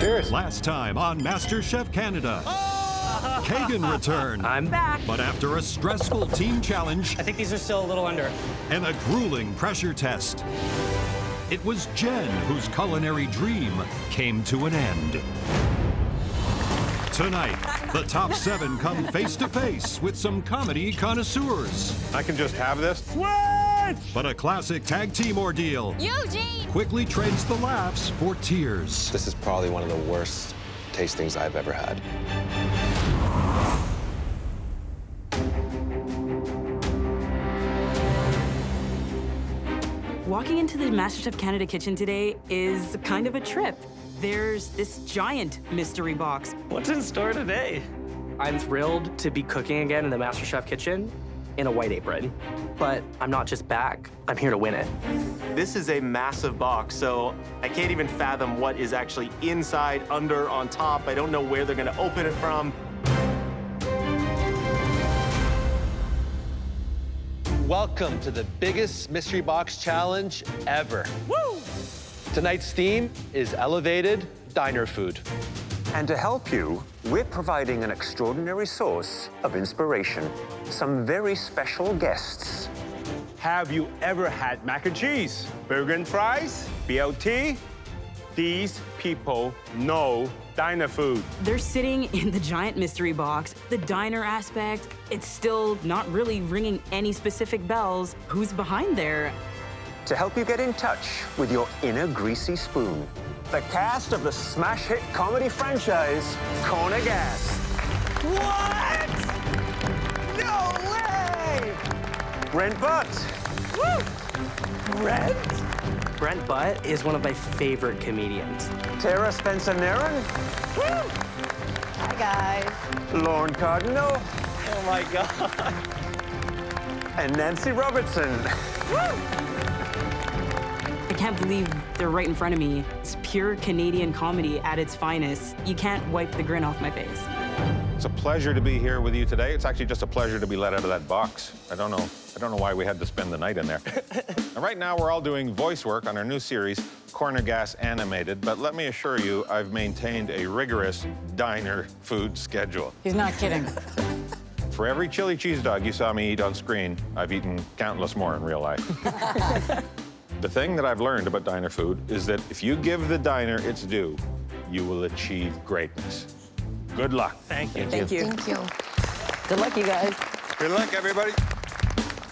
Cheers. Last time on MasterChef Canada. Kaegan returned. I'm back. But after a stressful team challenge I think these are still a little under. and a grueling pressure test, it was Jen whose culinary dream came to an end. Tonight, the top 7 come face to face with some comedy connoisseurs. I can just have this? But a classic tag team ordeal Eugene! quickly trades the laughs for tears. This is probably one of the worst tastings I've ever had. Walking into the MasterChef Canada kitchen today is kind of a trip. There's this giant mystery box. What's in store today? I'm thrilled to be cooking again in the MasterChef kitchen in a white apron. But I'm not just back, I'm here to win it. This is a massive box, so I can't even fathom what is actually inside, under, on top. I don't know where they're gonna open it from. Welcome to the biggest mystery box challenge ever. Woo! Tonight's theme is elevated diner food. And to help you, we're providing an extraordinary source of inspiration. Some very special guests. Have you ever had mac and cheese, burger and fries, BLT? These people know diner food. They're sitting in the giant mystery box. The diner aspect, it's still not really ringing any specific bells. Who's behind there? To help you get in touch with your inner greasy spoon, the cast of the smash hit comedy franchise, Corner Gas. What? No way! Brent Butt. Brent Butt is one of my favorite comedians. Tara Spencer-Nairn. Hi, guys. Lorne Cardinal. Oh my God. And Nancy Robertson. I can't believe they're right in front of me. It's pure Canadian comedy at its finest. You can't wipe the grin off my face. It's a pleasure to be here with you today. It's actually just a pleasure to be let out of that box. I don't know why we had to spend the night in there. And right now, we're all doing voice work on our new series, Corner Gas Animated. But let me assure you, I've maintained a rigorous diner food schedule. He's not kidding. For every chili cheese dog you saw me eat on screen, I've eaten countless more in real life. The thing that I've learned about diner food is that if you give the diner its due, you will achieve greatness. Good luck. Thank you. Thank you. Thank you. Good luck, you guys. Good luck, everybody.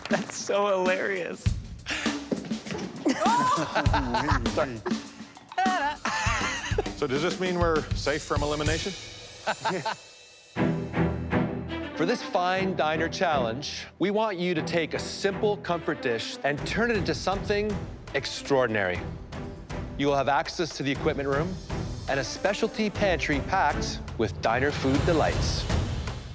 That's so hilarious. So does this mean we're safe from elimination? For this fine diner challenge, we want you to take a simple comfort dish and turn it into something extraordinary. You will have access to the equipment room and a specialty pantry packed with diner food delights.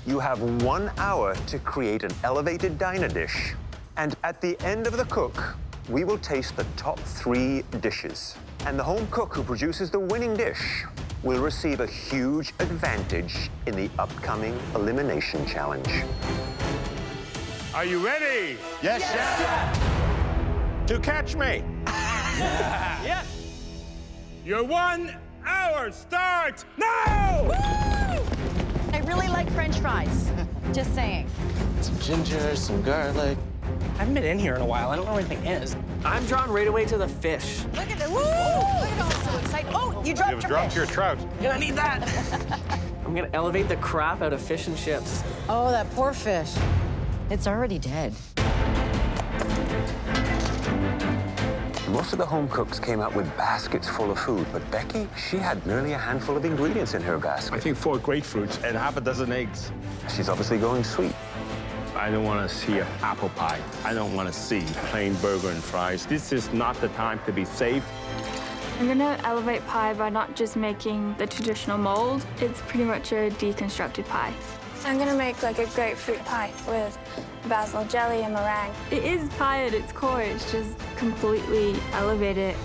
You have 1 hour to create an elevated diner dish. And at the end of the cook, we will taste the top 3 dishes. And the home cook who produces the winning dish will receive a huge advantage in the upcoming elimination challenge. Are you ready? Yes, chef. To catch me. Yes. Your 1 hour starts now! I really like French fries. Just saying. Some ginger, some garlic. I haven't been in here in a while. I don't know where anything is. I'm drawn right away to the fish. Look at that. Woo! Look at all so excited. Oh, you dropped You've your dropped fish. your trout. Gonna need that. I'm gonna elevate the crap out of fish and chips. Oh, that poor fish. It's already dead. Most of the home cooks came out with baskets full of food, but Becky, she had merely a handful of ingredients in her I basket. think 4 grapefruits and half a dozen eggs. She's obviously going sweet. I don't want to see an apple pie. I don't want to see plain burger and fries. This is not the time to be safe. I'm gonna elevate pie by not just making the traditional mold. It's pretty much a deconstructed pie. I'm gonna make like a grapefruit pie with basil jelly and meringue. It is pie at its core, it's just completely elevated.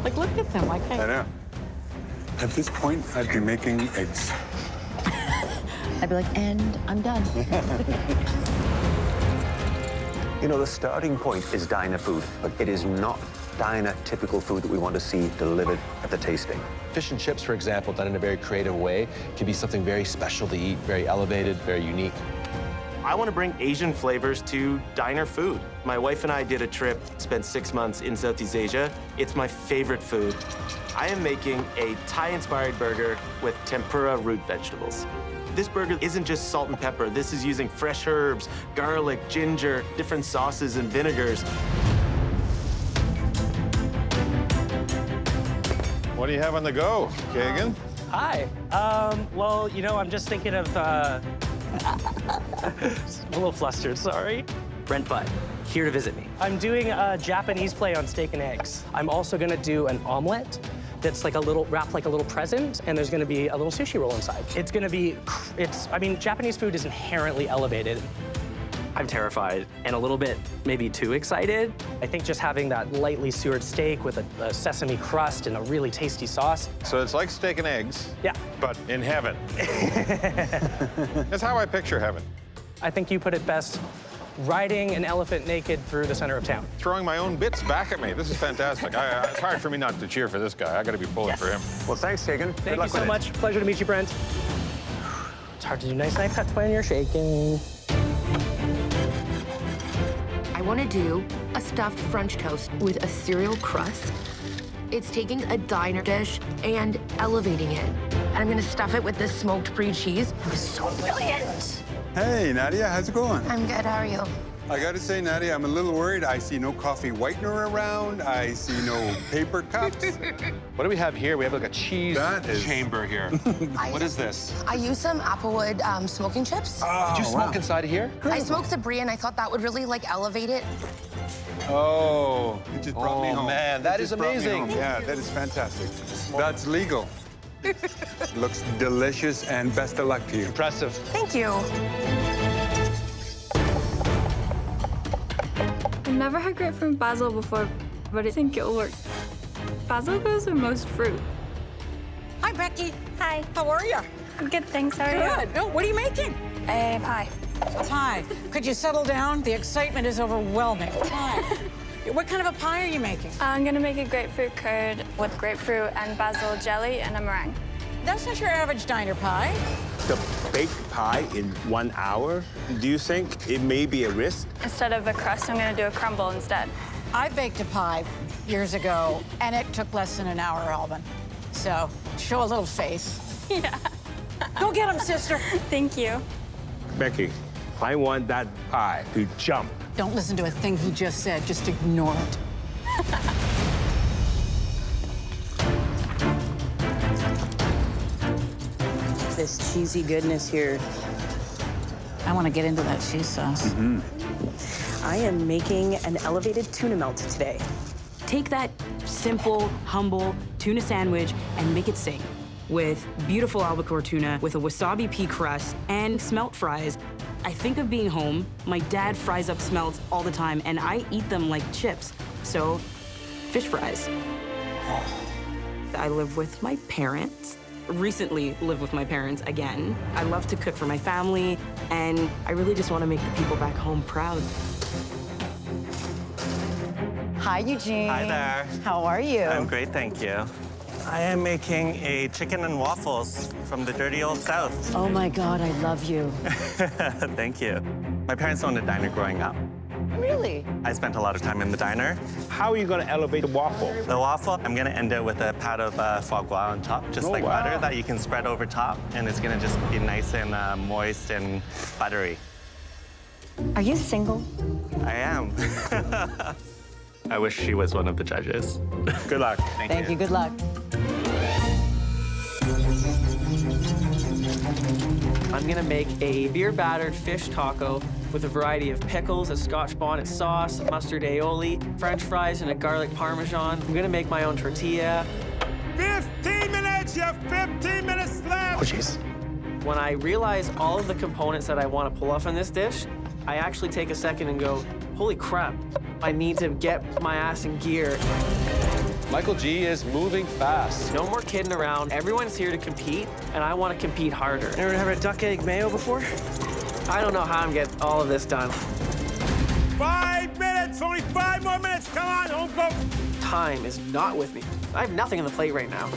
Like, look at them. I can't. I know. At this point, I'd be making eggs. I'd be like, and I'm done. You know, the starting point is diner food, but it is not diner typical food that we want to see delivered at the tasting. Fish and chips, for example, done in a very creative way, can be something very special to eat, very elevated, very unique. I want to bring Asian flavors to diner food. My wife and I did a trip, spent 6 months in Southeast Asia. It's my favorite food. I am making a Thai-inspired burger with tempura root vegetables. This burger isn't just salt and pepper. This is using fresh herbs, garlic, ginger, different sauces and vinegars. What do you have on the go, Kaegan? Hi. Well, you know, I'm just thinking of, a little flustered, sorry. Brent Butt, here to visit me. I'm doing a Japanese play on steak and eggs. I'm also gonna do an omelet that's like a little, wrapped like a little present, and there's gonna be a little sushi roll inside. It's gonna be, I mean, Japanese food is inherently elevated. I'm terrified and a little bit maybe too excited. I think just having that lightly seared steak with a sesame crust and a really tasty sauce. So it's like steak and eggs, Yeah. but in heaven. That's how I picture heaven. I think you put it best, riding an elephant naked through the center of town. Throwing my own bits back at me. This is fantastic. It's hard for me not to cheer for this guy. I got to be pulling for him. Well, thanks, Kaegan. Thank you so much. Pleasure to meet you, Brent. It's hard to do nice knife cuts when you're shaking. I want to do a stuffed French toast with a cereal crust. It's taking a diner dish and elevating it. And I'm going to stuff it with this smoked brie cheese. It was so brilliant. Hey, Nadia, how's it going? I'm good. How are you? I gotta say, Nadia, I'm a little worried. I see no coffee whitener around. I see no paper cups. What do we have here? We have like a cheese chamber here. What is this? I used some Applewood smoking chips. Did you smoke inside of here? I smoked the brie, and I thought that would really, like, elevate it. Oh, it just brought me home. Man, that is amazing. Yeah, that is fantastic. That's legal. Looks delicious, and best of luck to you. Impressive. Thank you. I've never had grapefruit basil before, but I think it'll work. Basil goes with most fruit. Hi, Becky. Hi. How are you? Good, thanks. How are you? Good. Oh, what are you making? A pie. Pie. Could you settle down? The excitement is overwhelming. Pie. What kind of a pie are you making? I'm gonna make a grapefruit curd with grapefruit and basil jelly and a meringue. That's not your average diner pie. To bake pie in 1 hour, do you think it may be a risk? Instead of a crust, I'm gonna do a crumble instead. I baked a pie years ago, and it took less than an hour, Alvin. So, show a little faith. Yeah. Go get him, sister. Thank you. Becky, I want that pie to jump. Don't listen to a thing he just said. Just ignore it. This cheesy goodness here. I want to get into that cheese sauce. I am making an elevated tuna melt today. Take that simple, humble tuna sandwich and make it sing. With beautiful albacore tuna, with a wasabi pea crust, and smelt fries. I think of being home. My dad fries up smelts all the time, and I eat them like chips. So, fish fries. I live with my parents. Recently live with my parents again. I love to cook for my family, and I really just want to make the people back home proud. Hi, Eugene. Hi there. How are you? I'm great, thank you. I am making a chicken and waffles from the dirty old South. Oh my God, I love you. Thank you. My parents owned a diner growing up. Really? I spent a lot of time in the diner. How are you going to elevate the waffle? The waffle, I'm gonna end it with a pat of foie gras on top, just like butter that you can spread over top, and it's gonna just be nice and moist and buttery. Are you single? I am. I wish she was one of the judges. Good luck. Thank you. Good luck. I'm gonna make a beer-battered fish taco with a variety of pickles, a Scotch bonnet sauce, mustard aioli, French fries, and a garlic parmesan. I'm gonna make my own tortilla. 15 minutes! You have 15 minutes left! Oh, jeez. When I realize all of the components that I want to pull off in this dish, I actually take a second and go, holy crap, I need to get my ass in gear. Michael G is moving fast. No more kidding around. Everyone's here to compete, and I want to compete harder. Ever had a duck egg mayo before? I don't know how I'm getting all of this done. 5 minutes! Only 5 more minutes! Come on, home cook! time is not with me. I have nothing on the plate right now.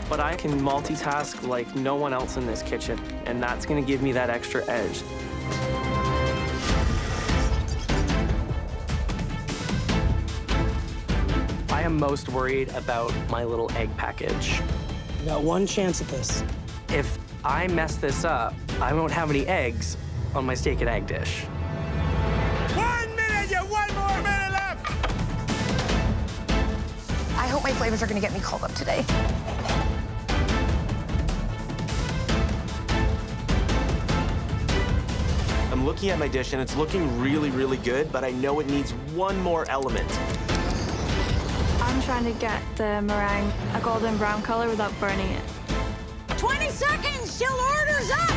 But I can multitask like no one else in this kitchen, and that's gonna give me that extra edge. I am most worried about my little egg package. I got one chance at this. If I mess this up, I won't have any eggs on my steak and egg dish. 1 minute, you have 1 more minute left. I hope my flavors are gonna get me called up today. I'm looking at my dish and it's looking really, really good, but I know it needs one more element. I'm trying to get the meringue a golden brown color without burning it. 20 seconds till orders up!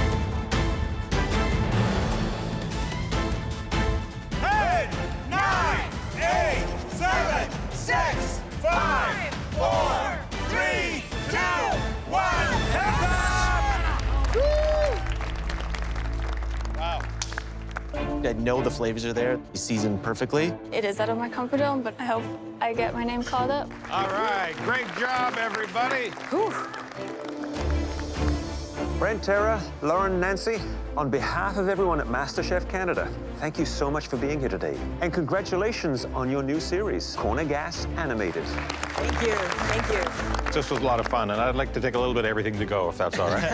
10, 9, 8, 7, 6, 5, 4, 3, 2, 1. Wow. I know the flavors are there. You seasoned perfectly. It is out of my comfort zone, but I hope I get my name called up. All right, great job, everybody. Brent, Tara, Lauren, Nancy, on behalf of everyone at MasterChef Canada, thank you so much for being here today. And congratulations on your new series, Corner Gas Animated. Thank you. Thank you. This was a lot of fun, and I'd like to take a little bit of everything to go, if that's all right.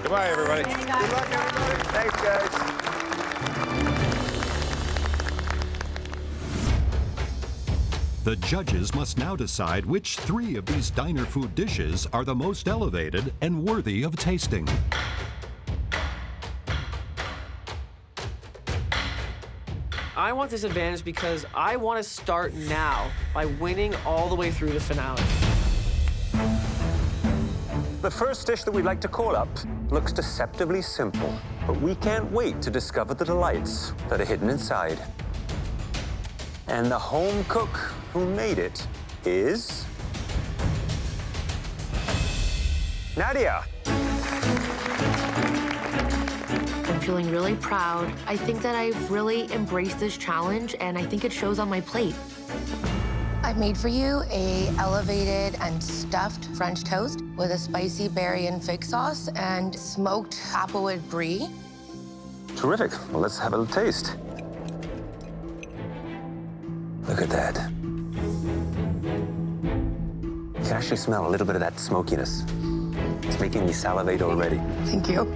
Goodbye, everybody. Good luck, everybody. Thanks, guys. The judges must now decide which 3 of these diner food dishes are the most elevated and worthy of tasting. I want this advantage because I want to start now by winning all the way through the finale. The first dish that we'd like to call up looks deceptively simple, but we can't wait to discover the delights that are hidden inside. And the home cook who made it is Nadia. I'm feeling really proud. I think that I've really embraced this challenge, and I think it shows on my plate. I've made for you a elevated and stuffed French toast with a spicy berry and fig sauce and smoked applewood brie. Terrific. Well, let's have a little taste. Look at that. You can actually smell a little bit of that smokiness. It's making me salivate already. Thank you.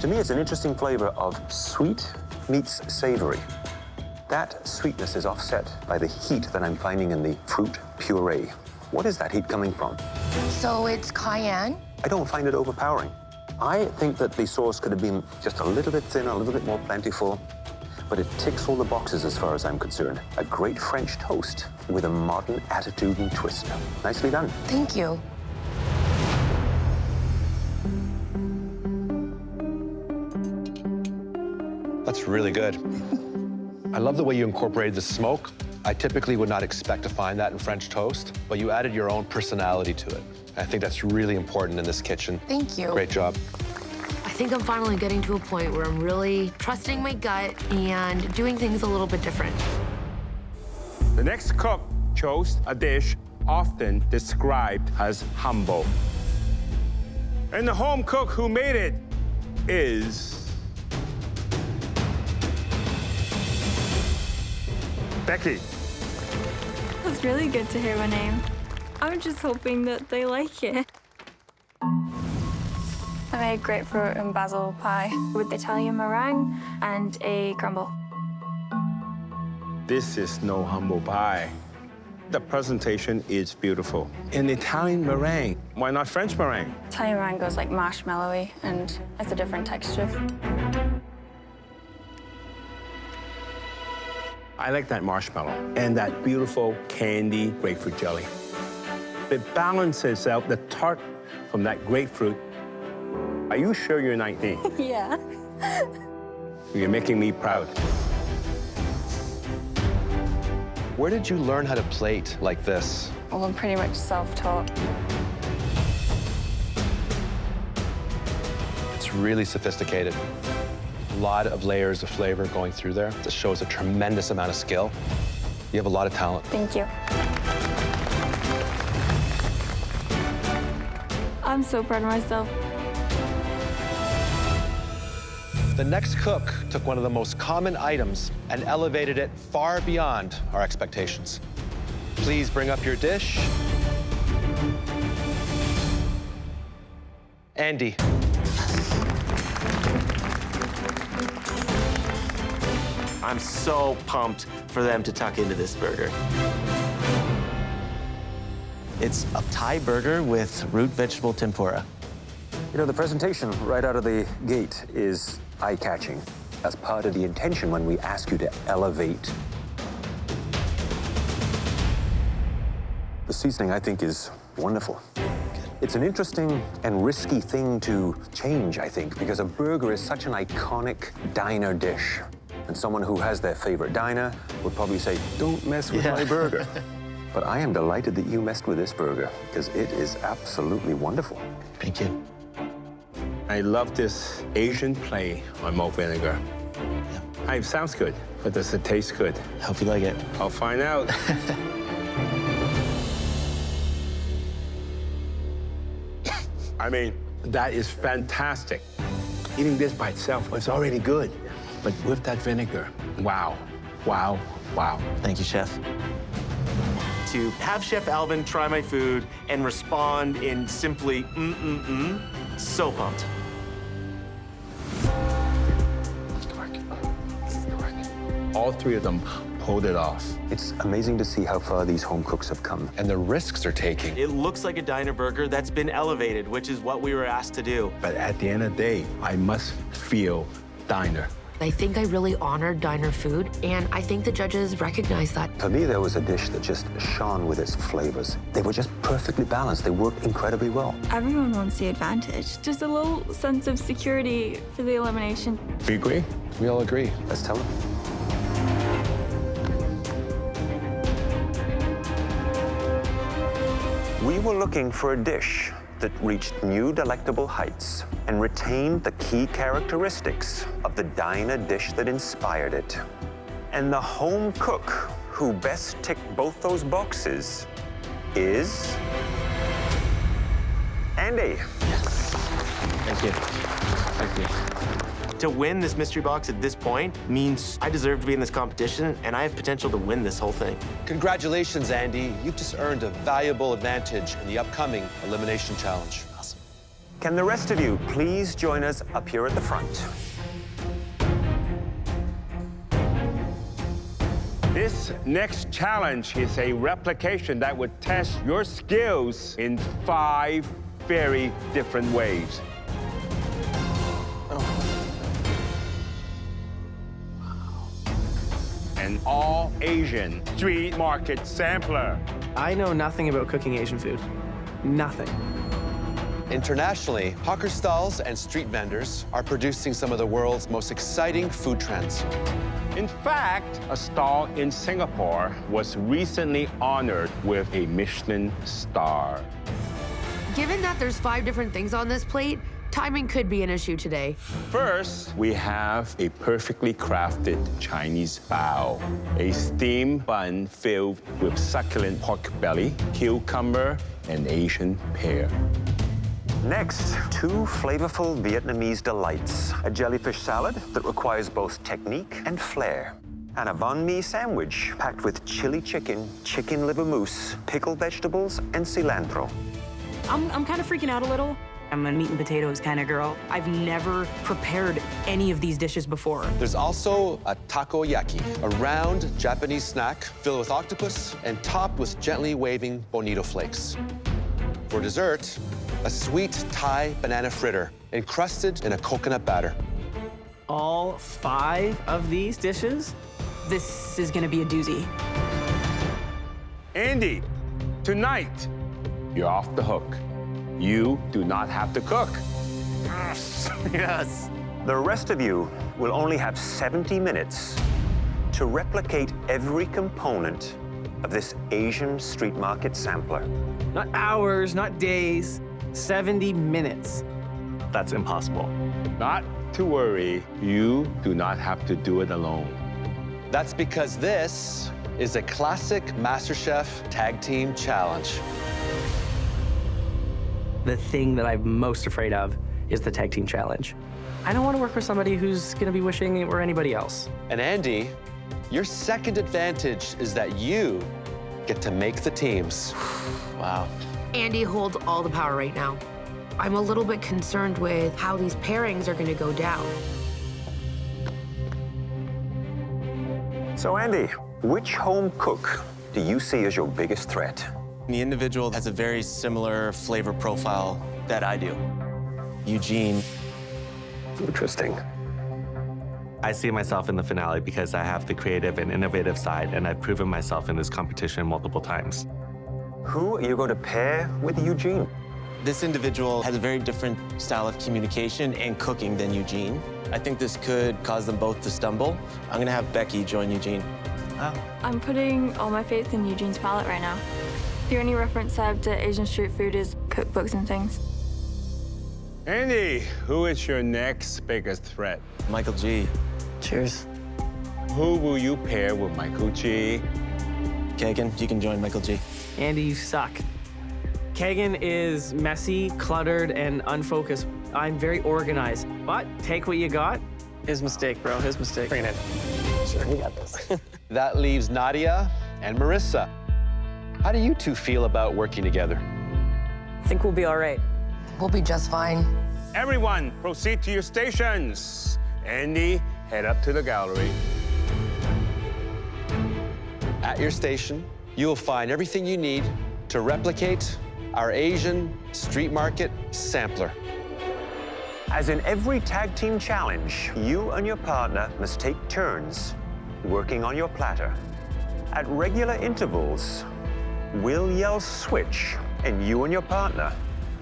To me, it's an interesting flavor of sweet meets savory. That sweetness is offset by the heat that I'm finding in the fruit puree. What is that heat coming from? So it's cayenne. I don't find it overpowering. I think that the sauce could have been just a little bit thinner, a little bit more plentiful, but it ticks all the boxes as far as I'm concerned. A great French toast with a modern attitude and twist. Nicely done. Thank you. That's really good. I love the way you incorporated the smoke. I typically would not expect to find that in French toast, but you added your own personality to it. I think that's really important in this kitchen. Thank you. Great job. I think I'm finally getting to a point where I'm really trusting my gut and doing things a little bit different. The next cook chose a dish often described as humble. And the home cook who made it is Beccy. It's really good to hear my name. I'm just hoping that they like it. I made grapefruit and basil pie with Italian meringue and a crumble. This is no humble pie. The presentation is beautiful. An Italian meringue. Why not French meringue? Italian meringue goes like marshmallowy and it's a different texture. I like that marshmallow and that beautiful candy grapefruit jelly. It balances out the tart from that grapefruit. Are you sure you're 19? Yeah. You're making me proud. Where did you learn how to plate like this? Well, I'm pretty much self-taught. It's really sophisticated. lot of layers of flavor going through there. This shows a tremendous amount of skill. You have a lot of talent. Thank you. I'm so proud of myself. The next cook took one of the most common items and elevated it far beyond our expectations. Please bring up your dish. Andy. I'm so pumped for them to tuck into this burger. It's a Thai burger with root vegetable tempura. You know, the presentation right out of the gate is eye-catching. That's part of the intention when we ask you to elevate. The seasoning, I think, is wonderful. It's an interesting and risky thing to change, I think, because a burger is such an iconic diner dish. And someone who has their favorite diner would probably say, don't mess with my burger. But I am delighted that you messed with this burger because it is absolutely wonderful. Thank you. I love this Asian play on malt vinegar. It sounds good, but does it taste good? Hope you like it. I'll find out. I mean, that is fantastic. Eating this by itself was already good, but with that vinegar, wow, wow, wow. Thank you, Chef. To have Chef Alvin try my food and respond in simply so pumped. All three of them pulled it off. It's amazing to see how far these home cooks have come. And the risks they're taking. It looks like a diner burger that's been elevated, which is what we were asked to do. But at the end of the day, I must feel diner. I think I really honored diner food, and I think the judges recognize that. For me, there was a dish that just shone with its flavors. They were just perfectly balanced. They worked incredibly well. Everyone wants the advantage. Just a little sense of security for the elimination. Do you agree? We all agree. Let's tell them. We were looking for a dish that reached new delectable heights and retained the key characteristics of the diner dish that inspired it. And the home cook who best ticked both those boxes is Andy. Yes. Thank you. Thank you. To win this mystery box at this point means I deserve to be in this competition, and I have potential to win this whole thing. Congratulations, Andy. You've just earned a valuable advantage in the upcoming Elimination Challenge. Awesome. Can the rest of you please join us up here at the front? This next challenge is a replication that would test your skills in 5 very different ways. An all-Asian street market sampler. I know nothing about cooking Asian food. Nothing. Internationally, hawker stalls and street vendors are producing some of the world's most exciting food trends. In fact, a stall in Singapore was recently honored with a Michelin star. Given that there's 5 different things on this plate, timing could be an issue today. First, we have a perfectly crafted Chinese bao, a steamed bun filled with succulent pork belly, cucumber, and Asian pear. Next, 2 flavorful Vietnamese delights. A jellyfish salad that requires both technique and flair. And a banh mi sandwich packed with chili chicken, chicken liver mousse, pickled vegetables, and cilantro. I'm kind of freaking out a little. I'm a meat and potatoes kind of girl. I've never prepared any of these dishes before. There's also a takoyaki, a round Japanese snack filled with octopus and topped with gently waving bonito flakes. For dessert, a sweet Thai banana fritter encrusted in a coconut batter. All 5 of these dishes? This is gonna be a doozy. Andy, tonight, you're off the hook. You do not have to cook. Yes. Yes. The rest of you will only have 70 minutes to replicate every component of this Asian street market sampler. Not hours, not days, 70 minutes. That's impossible. Not to worry. You do not have to do it alone. That's because this is a classic MasterChef Tag Team Challenge. The thing that I'm most afraid of is the tag team challenge. I don't want to work with somebody who's going to be wishing it were anybody else. And Andy, your second advantage is that you get to make the teams. Wow. Andy holds all the power right now. I'm a little bit concerned with how these pairings are going to go down. So Andy, which home cook do you see as your biggest threat? The individual has a very similar flavor profile that I do. Eugene. Interesting. I see myself in the finale because I have the creative and innovative side, and I've proven myself in this competition multiple times. Who are you going to pair with Eugene? This individual has a very different style of communication and cooking than Eugene. I think this could cause them both to stumble. I'm gonna have Beccy join Eugene. I'm putting all my faith in Eugene's palate right now. The only reference I have to Asian street food is cookbooks and things. Andy, who is your next biggest threat? Michael G. Cheers. Who will you pair with Michael G? Kaegan, you can join Michael G. Andy, you suck. Kaegan is messy, cluttered, and unfocused. I'm very organized, but take what you got. His mistake, bro, his mistake. Bring it in. Sure, we got this. That leaves Nadia and Marissa. How do you two feel about working together? I think we'll be all right. We'll be just fine. Everyone, proceed to your stations. Andy, head up to the gallery. At your station, you will find everything you need to replicate our Asian street market sampler. As in every tag team challenge, you and your partner must take turns working on your platter. At regular intervals, we'll yell switch, and you and your partner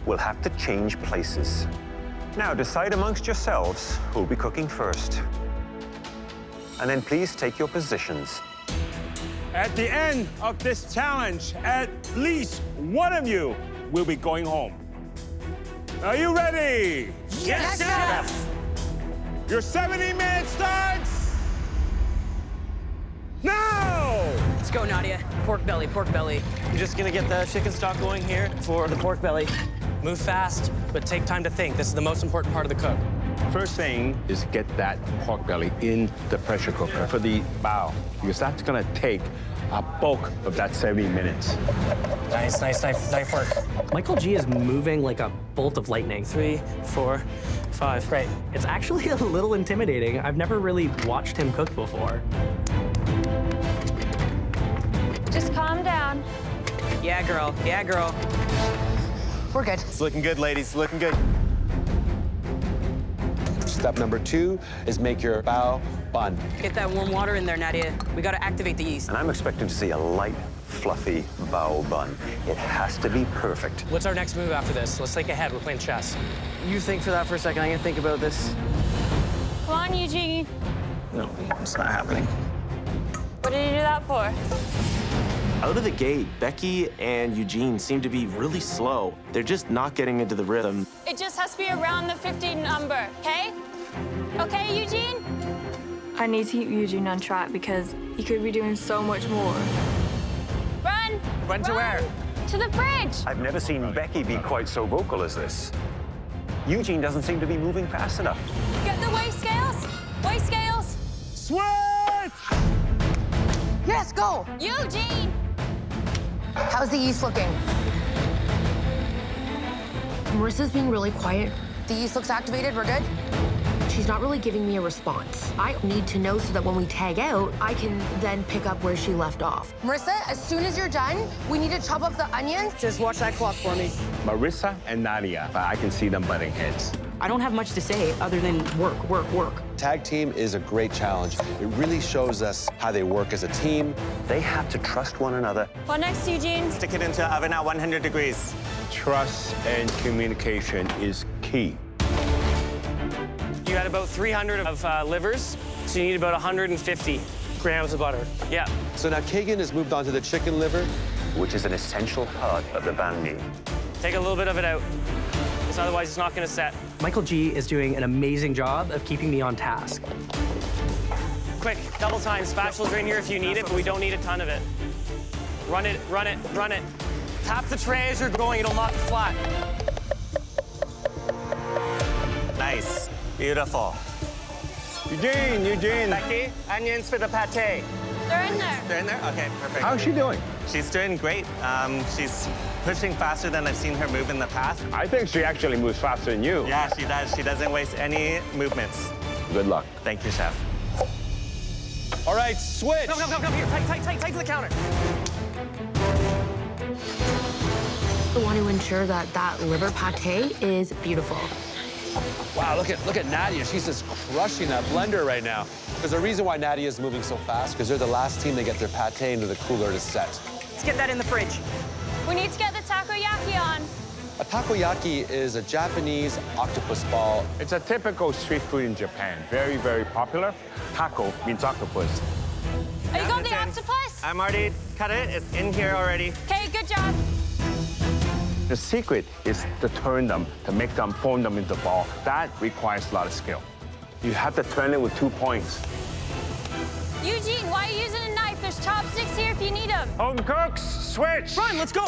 will have to change places. Now decide amongst yourselves who'll be cooking first. And then please take your positions. At the end of this challenge, at least one of you will be going home. Are you ready? Yes, Chef! Your 70 minutes starts now! Let's go, Nadia. Pork belly, pork belly. You're just gonna get the chicken stock going here for the pork belly. Move fast, but take time to think. This is the most important part of the cook. First thing is get that pork belly in the pressure cooker for the bao, because that's gonna take a bulk of that 70 minutes. Nice, nice knife work. Michael G is moving like a bolt of lightning. 3, 4, 5. Right. It's actually a little intimidating. I've never really watched him cook before. Just calm down. Yeah, girl. Yeah, girl. We're good. It's looking good, ladies, looking good. Step number 2 is make your bao bun. Get that warm water in there, Nadia. We gotta activate the yeast. And I'm expecting to see a light, fluffy bao bun. It has to be perfect. What's our next move after this? Let's think ahead. We're playing chess. You think for that for a second. I'm gonna think about this. Come on, Eugene. No, it's not happening. What did you do that for? Out of the gate, Beccy and Eugene seem to be really slow. They're just not getting into the rhythm. It just has to be around the 50 number, okay? Okay, Eugene? I need to keep Eugene on track because he could be doing so much more. Run! Run to where? To the fridge! I've never seen Beccy be quite so vocal as this. Eugene doesn't seem to be moving fast enough. Get the weigh scales! Weigh scales! Switch! Yes, go! Eugene! How's the yeast looking? Marissa's being really quiet. The yeast looks activated, we're good? She's not really giving me a response. I need to know so that when we tag out, I can then pick up where she left off. Marissa, as soon as you're done, we need to chop up the onions. Just watch that clock for me. Marissa and Nadia, I can see them butting heads. I don't have much to say other than work, work, work. Tag team is a great challenge. It really shows us how they work as a team. They have to trust one another. What next, Eugene? Stick it into the oven at 100 degrees. Trust and communication is key. You had about 300 of livers, so you need about 150 grams of butter. Yeah. So now Kaegan has moved on to the chicken liver, which is an essential part of the banh mi. Take a little bit of it out, because otherwise it's not gonna set. Michael G is doing an amazing job of keeping me on task. Quick, double time. Spatulas are in here if you need it, but we don't need a ton of it. Run it, run it, run it. Tap the tray as you're going, it'll not be flat. Nice. Beautiful. Eugene. Beccy, onions for the pate. They're in there. They're in there? Okay, perfect. How's she doing? She's doing great. She's pushing faster than I've seen her move in the past. I think she actually moves faster than you. Yeah, she does. She doesn't waste any movements. Good luck. Thank you, chef. All right, switch. Come here. Tight to the counter. I want to ensure that that liver pate is beautiful. Wow, look at Nadia. She's just crushing that blender right now. There's a reason why Nadia is moving so fast, because they're the last team to get their pate into the cooler to set. Let's get that in the fridge. We need to get the takoyaki on. A takoyaki is a Japanese octopus ball. It's a typical street food in Japan. Very, very popular. Taco means octopus. Oh, you got the octopus? I'm already cut it. It's in here already. Okay, good job. The secret is to turn them, to make them, form them into ball. That requires a lot of skill. You have to turn it with 2 points. Eugene, why are you using a knife? There's chopsticks here if you need them. Home cooks, switch! Run, let's go!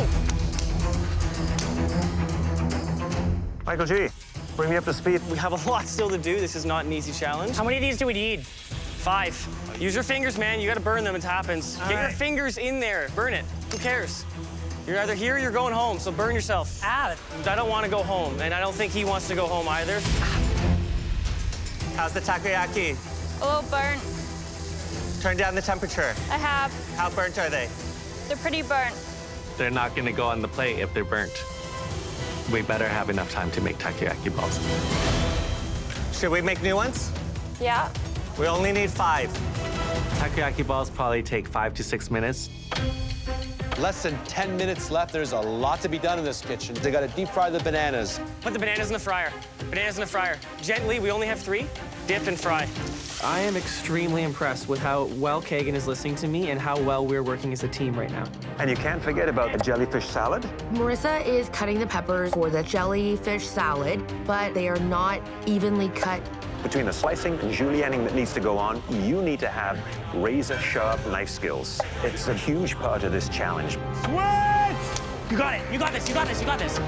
Michael G, bring me up to speed. We have a lot still to do. This is not an easy challenge. How many of these do we need? 5. Use your fingers, man. You gotta burn them, it happens. Get your fingers in there. Burn it. Who cares? You're either here or you're going home, so burn yourself. I don't want to go home, and I don't think he wants to go home either. How's the takoyaki? A little burnt. Turn down the temperature. I have. How burnt are they? They're pretty burnt. They're not going to go on the plate if they're burnt. We better have enough time to make takoyaki balls. Should we make new ones? Yeah. We only need 5. Takoyaki balls probably take 5 to 6 minutes. Less than 10 minutes left. There's a lot to be done in this kitchen. They got to deep fry the bananas. Put the bananas in the fryer. Bananas in the fryer. Gently, we only have 3. Dip and fry. I am extremely impressed with how well Kaegan is listening to me and how well we're working as a team right now. And you can't forget about the jellyfish salad. Marissa is cutting the peppers for the jellyfish salad, but they are not evenly cut. Between the slicing and julienning that needs to go on, you need to have razor-sharp knife skills. It's a huge part of this challenge. Switch! You got it. You got this. You got this. You got this.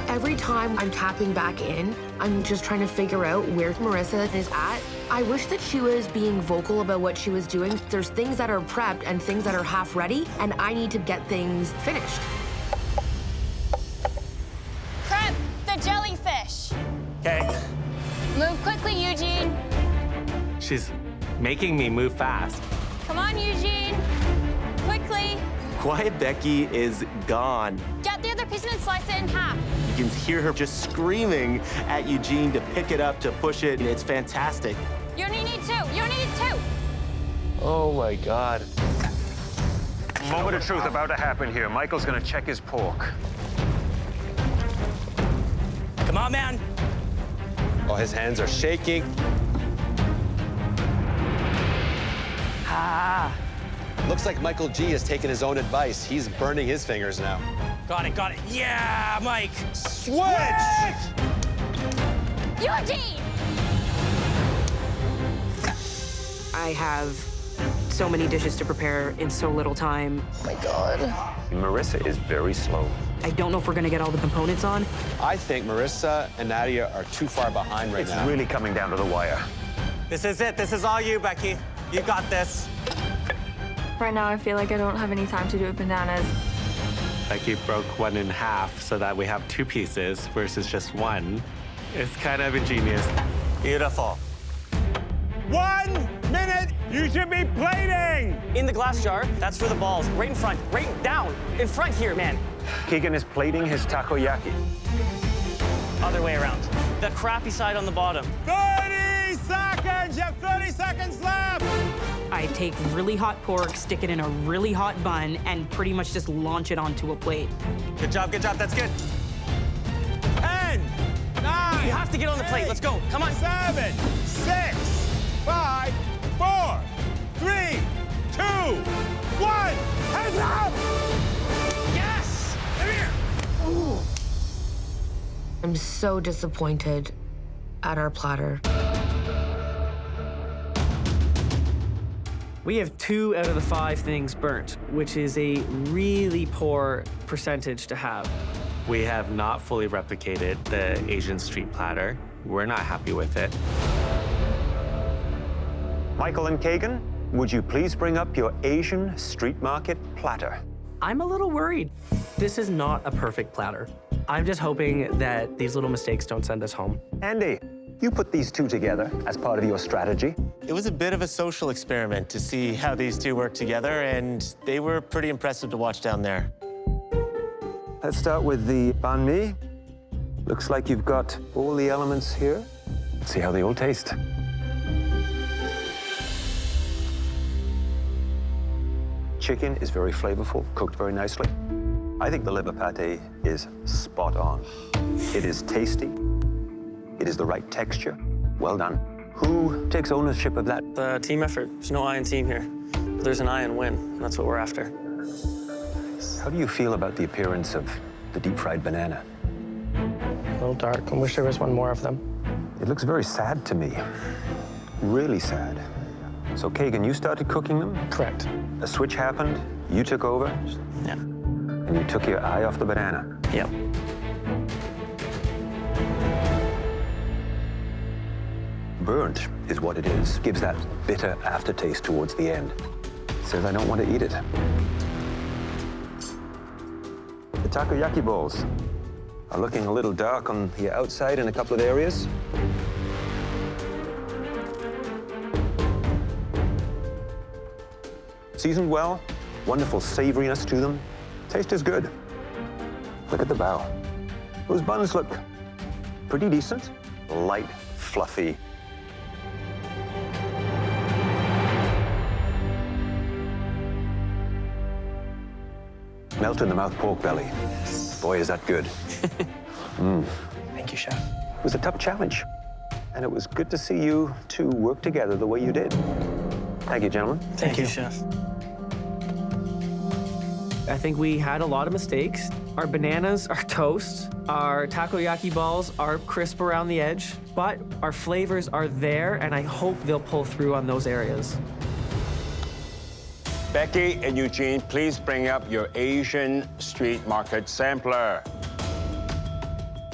Every time I'm tapping back in, I'm just trying to figure out where Marissa is at. I wish that she was being vocal about what she was doing. There's things that are prepped and things that are half ready, and I need to get things finished. Prep the jellyfish. Okay. Move quickly, Eugene. She's making me move fast. Come on, Eugene. Quickly. Quiet Beccy is gone. Get the other piece and slice it in half. You can hear her just screaming at Eugene to pick it up, to push it. It's fantastic. You only need 2. You only need 2. Oh, my God. Moment of truth about to happen here. Michael's gonna check his pork. Come on, man. Oh, his hands are shaking. Ah. Looks like Michael G has taken his own advice. He's burning his fingers now. Got it. Yeah, Mike. Switch! Eugene! I have so many dishes to prepare in so little time. Oh my God. Marissa is very slow. I don't know if we're gonna get all the components on. I think Marissa and Nadia are too far behind right now. It's really coming down to the wire. This is it. This is all you, Beccy. You got this. Right now, I feel like I don't have any time to do bananas. Beccy broke one in half so that we have 2 pieces versus just 1. It's kind of ingenious. Beautiful. 1 minute, you should be plating! In the glass jar, that's for the balls. Right in front, right down. In front here, man. Kaegan is plating his takoyaki. Other way around. The crappy side on the bottom. 30 seconds! You have 30 seconds left! I take really hot pork, stick it in a really hot bun, and pretty much just launch it onto a plate. Good job, good job. That's good. 10, 9, You have to get on the plate. Let's go. Come on. 7, 6, 5, 4, 3, 2, 1. Hands up! Yes! Come here. I'm I'm so disappointed at our platter. We have 2 out of the 5 things burnt, which is a really poor percentage to have. We have not fully replicated the Asian street platter. We're not happy with it. Michael and Kaegan, would you please bring up your Asian street market platter? I'm a little worried. This is not a perfect platter. I'm just hoping that these little mistakes don't send us home. Andy, you put these two together as part of your strategy. It was a bit of a social experiment to see how these two work together, and they were pretty impressive to watch down there. Let's start with the banh mi. Looks like you've got all the elements here. Let's see how they all taste. Chicken is very flavorful, cooked very nicely. I think the liver pate is spot on. It is tasty. It is the right texture. Well done. Who takes ownership of that? The team effort. There's no I in team here. But there's an I in win, and that's what we're after. How do you feel about the appearance of the deep-fried banana? A little dark. I wish there was one more of them. It looks very sad to me. Really sad. So, Kaegan, you started cooking them? Correct. A switch happened, you took over? Yeah. And you took your eye off the banana? Yep. Burnt is what it is. Gives that bitter aftertaste towards the end. Says I don't want to eat it. The takoyaki balls are looking a little dark on the outside in a couple of areas. Seasoned well, wonderful savoriness to them. Taste is good. Look at the bow. Those buns look pretty decent. Light, fluffy. Melt in the mouth pork belly. Boy, is that good. Thank you, Chef. It was a tough challenge. And it was good to see you two work together the way you did. Thank you, gentlemen. Thank you, Chef. I think we had a lot of mistakes. Our bananas are toast. Our takoyaki balls are crisp around the edge, but our flavors are there, and I hope they'll pull through on those areas. Beccy and Eugene, please bring up your Asian street market sampler.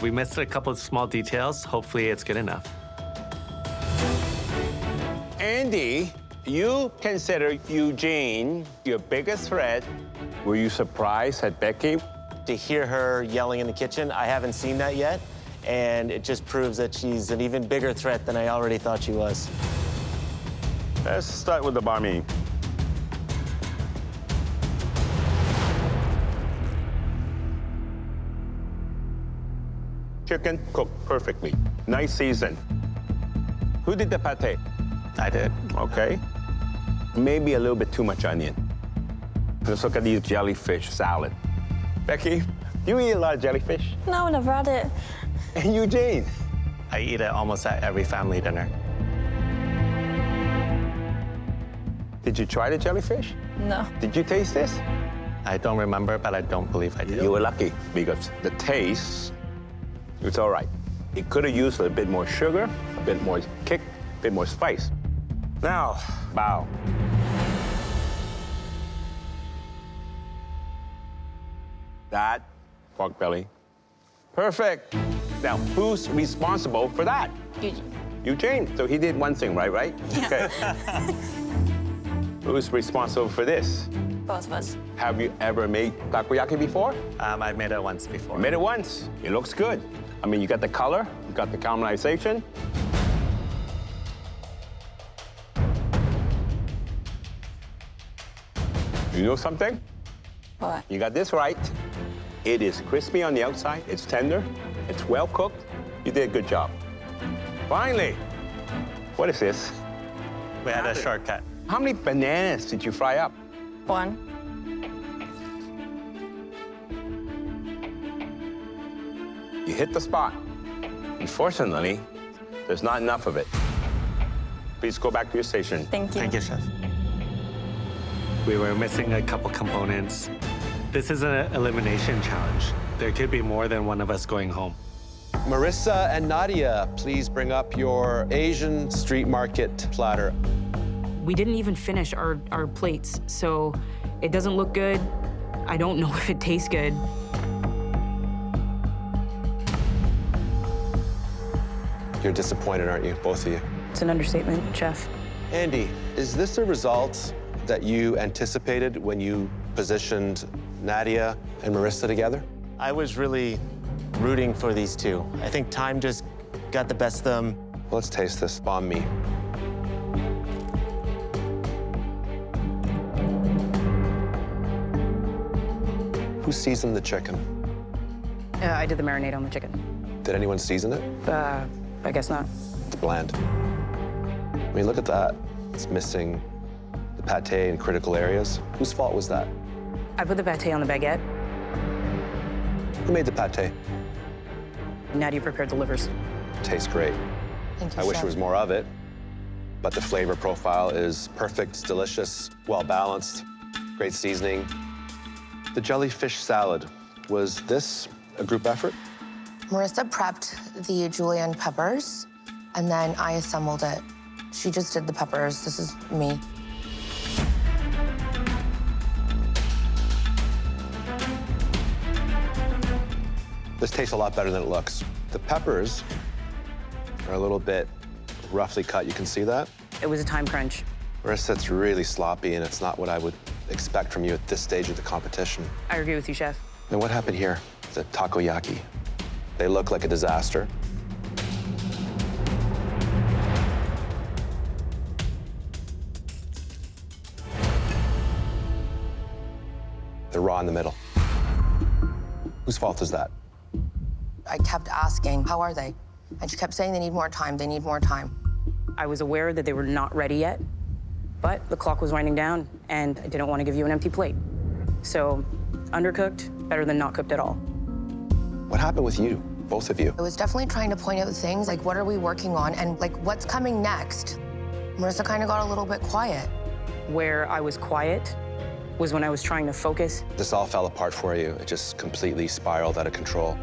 We missed a couple of small details. Hopefully it's good enough. Andy, you consider Eugene your biggest threat. Were you surprised at Beccy? To hear her yelling in the kitchen, I haven't seen that yet, and it just proves that she's an even bigger threat than I already thought she was. Let's start with the banh mi. Chicken cooked perfectly. Nice season. Who did the pate? I did. Okay. Maybe a little bit too much onion. Let's look at these jellyfish salad. Beccy, you eat a lot of jellyfish? No, never had it. And Eugene? I eat it almost at every family dinner. Did you try the jellyfish? No. Did you taste this? I don't remember, but I don't believe I did. You were lucky because the taste, it's all right. It could have used a bit more sugar, a bit more kick, a bit more spice. Now, bow. That pork belly. Perfect. Now, who's responsible for that? Eugene. Eugene. So he did one thing, right? Yeah. Okay. Who's responsible for this? Both of us. Have you ever made takoyaki before? I made it once before. You made it once. It looks good. I mean, you got the color, you got the caramelization. You know something? What? You got this right. It is crispy on the outside, it's tender, it's well cooked. You did a good job. Finally, what is this? We had a shortcut. How many bananas did you fry up? 1. You hit the spot. Unfortunately, there's not enough of it. Please go back to your station. Thank you. Thank you, Chef. We were missing a couple components. This is an elimination challenge. There could be more than one of us going home. Marissa and Nadia, please bring up your Asian street market platter. We didn't even finish our plates, so it doesn't look good. I don't know if it tastes good. You're disappointed, aren't you, both of you? It's an understatement, Chef. Andy, is this the result that you anticipated when you positioned Nadia and Marissa together? I was really rooting for these two. I think time just got the best of them. Let's taste this banh mi. Who seasoned the chicken? I did the marinade on the chicken. Did anyone season it? I guess not. It's bland. I mean, look at that. It's missing the pate in critical areas. Whose fault was that? I put the pate on the baguette. Who made the pate? Nadia prepared the livers. Tastes great. Thank you, I wish Chef. there was more of it, but the flavor profile is perfect. It's delicious, well-balanced, great seasoning. The jellyfish salad, was this a group effort? Marissa prepped the julienne peppers, and then I assembled it. She just did the peppers. This is me. This tastes a lot better than it looks. The peppers are a little bit roughly cut. You can see that? It was a time crunch. Marissa, it's really sloppy, and it's not what I would expect from you at this stage of the competition. I agree with you, Chef. And what happened here? The takoyaki. They look like a disaster. They're raw in the middle. Whose fault is that? I kept asking, how are they? And she kept saying they need more time, they need more time. I was aware that they were not ready yet, but the clock was winding down, and I didn't want to give you an empty plate. So, undercooked, better than not cooked at all. What happened with you, both of you? I was definitely trying to point out things, like what are we working on, and like what's coming next. Marissa kind of got a little bit quiet. Where I was quiet was when I was trying to focus. This all fell apart for you. It just completely spiraled out of control.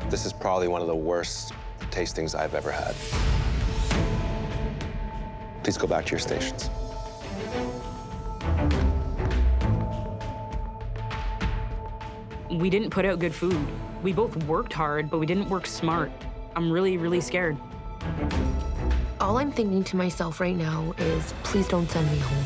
This is probably one of the worst tastings I've ever had. Please go back to your stations. We didn't put out good food. We both worked hard, but we didn't work smart. I'm really, really scared. All I'm thinking to myself right now is, please don't send me home.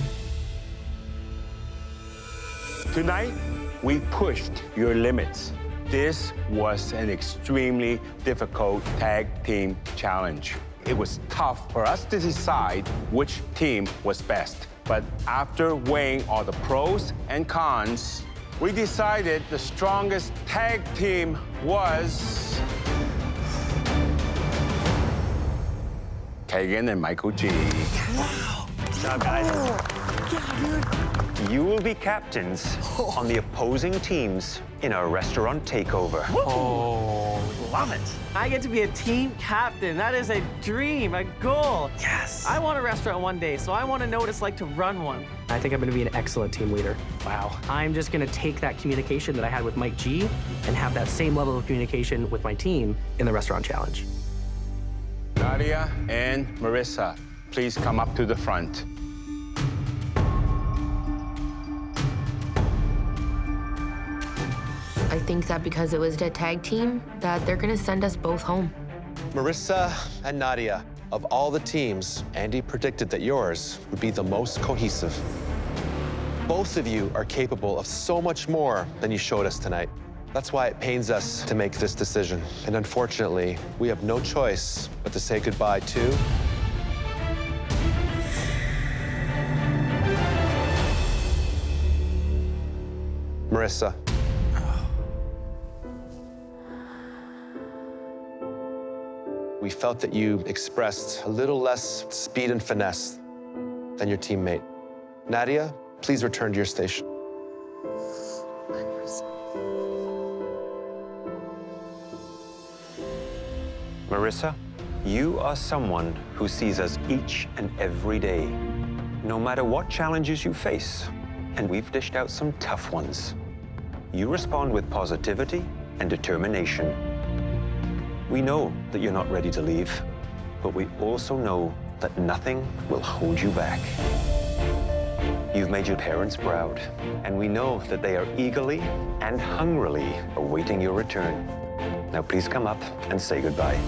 Tonight, we pushed your limits. This was an extremely difficult tag team challenge. It was tough for us to decide which team was best. But after weighing all the pros and cons, we decided the strongest tag team was Kaegan and Michael G. Wow. Good job, guys. You will be captains on the opposing teams in a restaurant takeover. Oh, love it. I get to be a team captain. That is a dream, a goal. Yes. I want a restaurant one day, so I want to know what it's like to run one. I think I'm going to be an excellent team leader. Wow. I'm just going to take that communication that I had with Mike G and have that same level of communication with my team in the restaurant challenge. Nadia and Marissa, please come up to the front. I think that because it was a tag team, that they're gonna send us both home. Marissa and Nadia, of all the teams, Andy predicted that yours would be the most cohesive. Both of you are capable of so much more than you showed us tonight. That's why it pains us to make this decision. And unfortunately, we have no choice but to say goodbye to Marissa. We felt that you expressed a little less speed and finesse than your teammate. Nadia, please return to your station. Marissa, you are someone who sees us each and every day, no matter what challenges you face. And we've dished out some tough ones. You respond with positivity and determination. We know that you're not ready to leave, but we also know that nothing will hold you back. You've made your parents proud, and we know that they are eagerly and hungrily awaiting your return. Now please come up and say goodbye.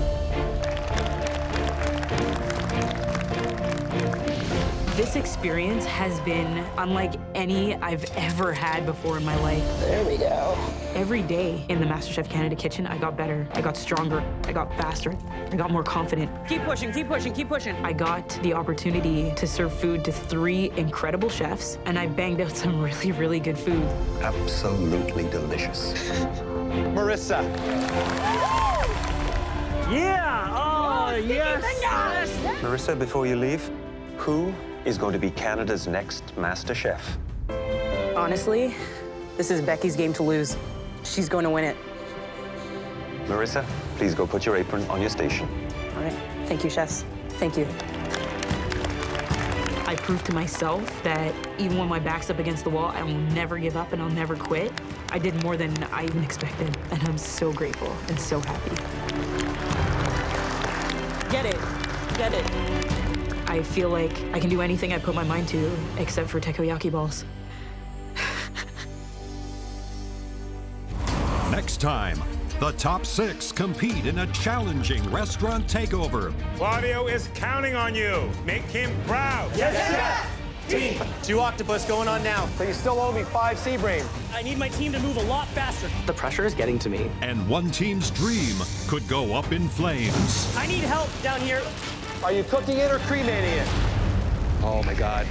This experience has been unlike any I've ever had before in my life. There we go. Every day in the MasterChef Canada kitchen, I got better, I got stronger, I got faster, I got more confident. Keep pushing, keep pushing, keep pushing. I got the opportunity to serve food to 3 incredible chefs, and I banged out some really, really good food. Absolutely delicious. Marissa. Yeah! Oh, yes! Marissa, before you leave, who is going to be Canada's next MasterChef? Honestly, this is Becky's game to lose. She's going to win it. Marissa, please go put your apron on your station. All right. Thank you, chefs. Thank you. I proved to myself that even when my back's up against the wall, I will never give up and I'll never quit. I did more than I even expected, and I'm so grateful and so happy. Get it. Get it. I feel like I can do anything I put my mind to, except for takoyaki balls. Next time, the top 6 compete in a challenging restaurant takeover. Claudio is counting on you. Make him proud. Yes, chef! Team, 2 octopus going on now. So you still owe me 5 sea brain. I need my team to move a lot faster. The pressure is getting to me. And one team's dream could go up in flames. I need help down here. Are you cooking it or cremating it? Oh my God.